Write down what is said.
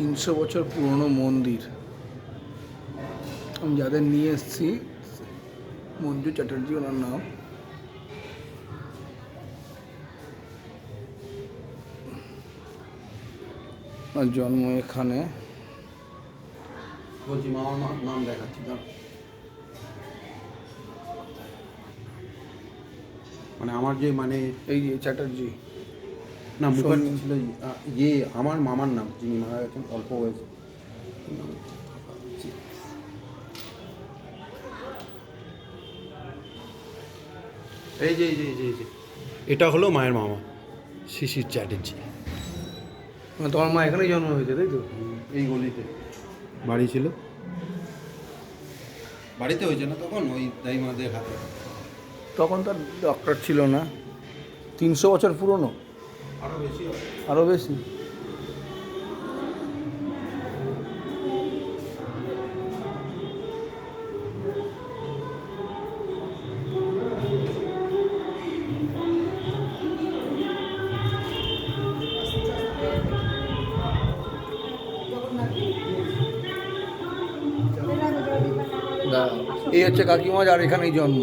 300 বছর পুরনো মন্দির। আমি যাদের নিয়ে এসেছি, মঞ্জু চ্যাটার্জি ওনার নাম। ওনার জন্ম এখানে। বলছি মামার নাম দেখাচ্ছি না, মানে আমার যে মানে এই যে চ্যাটার্জি না মুখার্জি ছিল ইয়ে আমার মামার নাম, যিনি মারা গেছেন অল্প বয়সে। এই যে এই যে এই যে এই যে এটা হলো মায়ের মামা শিশির চ্যাটার্জি। মানে তোমার মা এখানেই জন্ম হয়েছে, তাই তো? এই গলিতে বাড়ি ছিল, বাড়িতে হয়েছে না তখন ওই দাইমাদের হাতে। তখন তার ডক্টর ছিল না। 300 বছর পুরনো, আরও বেশি হবে। আরও বেশি। এই হচ্ছে কাকিমা, আর এখানেই জন্ম।